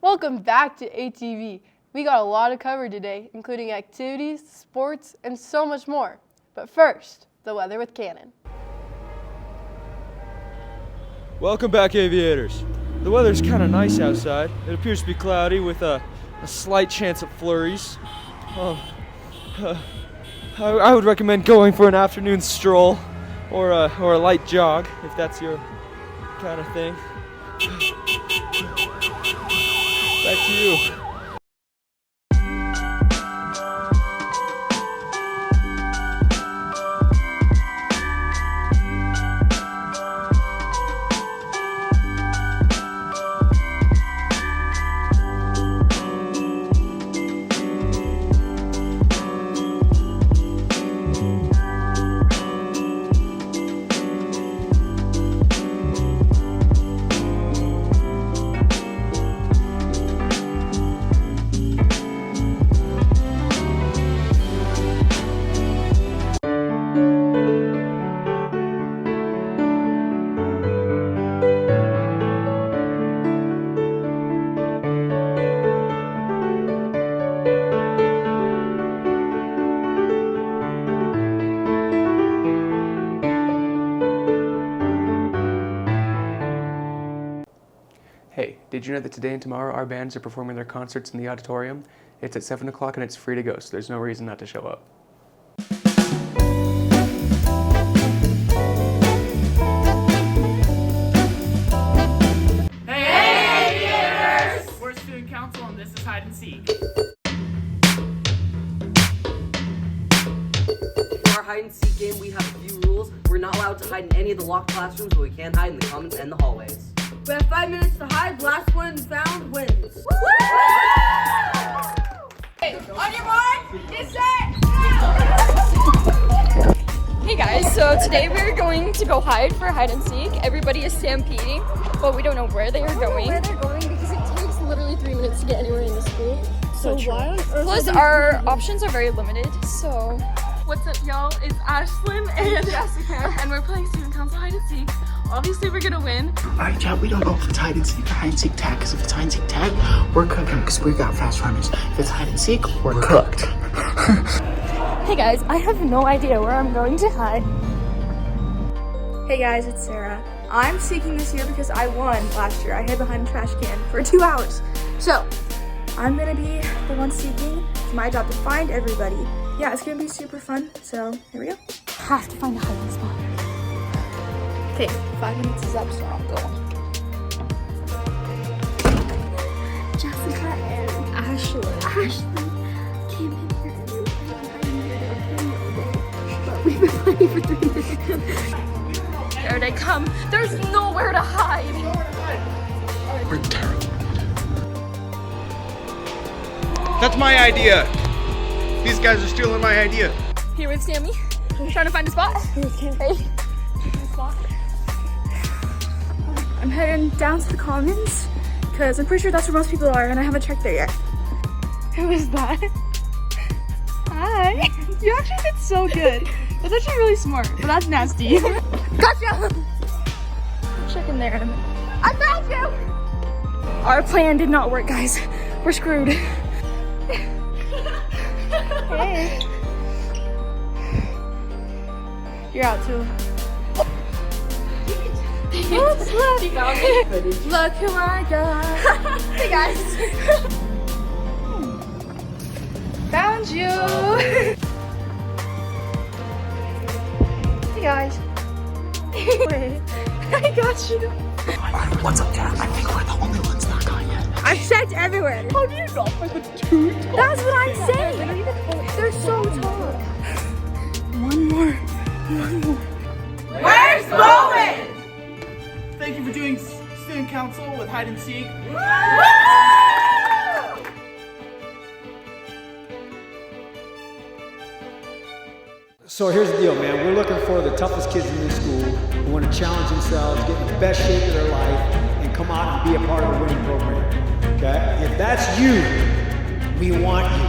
Welcome back to ATV. We got a lot to cover today, including activities, sports, and so much more. But first, the weather with Cannon. Welcome back, aviators. The weather's kind of nice outside. It appears to be cloudy with a slight chance of flurries. I would recommend going for an afternoon stroll or a light jog if that's your kind of thing. Back to you. Hey, did you know that today and tomorrow our bands are performing their concerts in the auditorium? It's at 7 o'clock and it's free to go, so there's no reason not to show up. Hey, aviators! We're student council and this is hide and seek. For our hide and seek game, we have a few rules. We're not allowed to hide in any of the locked classrooms, but we can hide in the commons and the hallways. We have 5 minutes to hide. Last one found wins. Woo! Hey, on your mark, get set! Hey guys, so today we're going to go hide for hide and seek. Everybody is stampeding, but we don't know where they are going. Where they're going because it takes literally 3 minutes to get anywhere in the school. So why on earth? Plus our options are very limited, so. What's up, y'all? It's Ashlyn and Jessica, and we're playing student council hide and seek. Obviously, we're gonna win. Alright, chat, we don't know if it's hide and seek or hide and seek tag, because if it's hide and seek tag, we're cooking, because we got fast runners. If it's hide and seek, we're cooked. Hey guys, I have no idea where I'm going to hide. Hey guys, it's Sarah. I'm seeking this year because I won last year. I hid behind a trash can for 2 hours. So, I'm gonna be the one seeking. It's my job to find everybody. Yeah, it's gonna be super fun, so here we go. Have to find a hiding spot. Okay, 5 minutes is up, so I'll go. Jessica and Ashlyn came in here and we were hiding here. But we've been playing for 3 minutes. There they come. There's nowhere to hide. We're terrible. That's my idea. These guys are stealing my idea. Here with Sammy. Trying to find a spot. Hey. I'm heading down to the commons because I'm pretty sure that's where most people are and I haven't checked there yet. Who is that? Hi. You actually did so good. That's actually really smart, but that's nasty. Gotcha! Check in there in a minute. I found you! Our plan did not work, guys. We're screwed. Hey. You're out too. Oops, look. Look who I got. Hey guys. Found you. Hey guys. Wait. I got you. Alright, what's up, chat? I think we're the only ones not gone yet. I've checked everywhere. How do you not find the 2 tall? That's what I'm saying. They're so tall. One more. Where's Bowen? Thank you for doing student council with hide and seek. So here's the deal, man. We're looking for the toughest kids in this school who want to challenge themselves, get in the best shape of their life, and come out and be a part of a winning program. Okay? If that's you, we want you.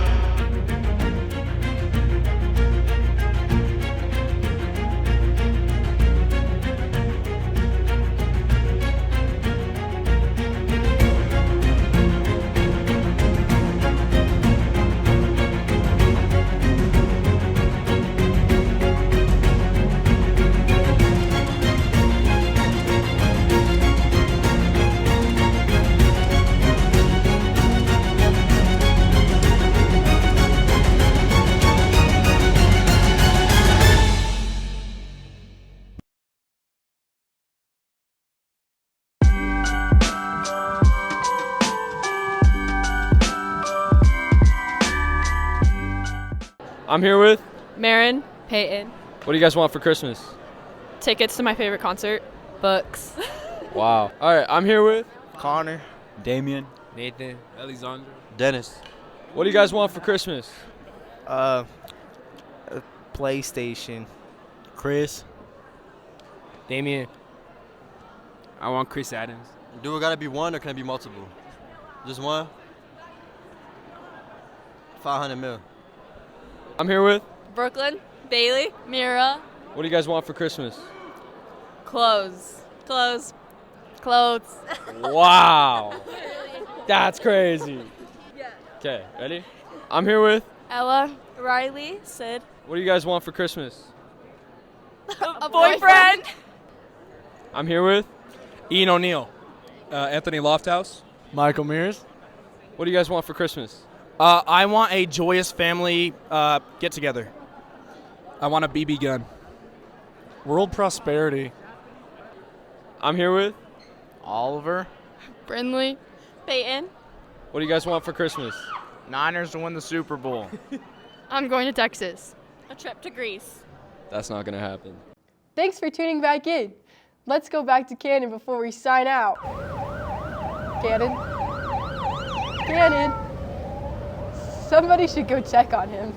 I'm here with. Marin, Peyton. What do you guys want for Christmas? Tickets to my favorite concert. Books. Wow. All right, I'm here with. Connor. Damien. Nathan. Alexandra. Dennis. What do you guys want for Christmas? A PlayStation. Chris. Damien. I want Chris Adams. Do it gotta be one or can it be multiple? Just one? 500 mil. I'm here with. Brooklyn, Bailey, Mira. What do you guys want for Christmas? Clothes. Clothes. Wow. That's crazy. Okay, ready? I'm here with. Ella, Riley, Sid. What do you guys want for Christmas? A boyfriend. I'm here with. Ian O'Neill. Anthony Lofthouse. Michael Mears. What do you guys want for Christmas? I want a joyous family get-together. I want a BB gun. World prosperity. I'm here with. Oliver. Brindley. Peyton. What do you guys want for Christmas? Niners to win the Super Bowl. I'm going to Texas. A trip to Greece. That's not gonna happen. Thanks for tuning back in. Let's go back to Cannon before we sign out. Cannon? Cannon? Somebody should go check on him.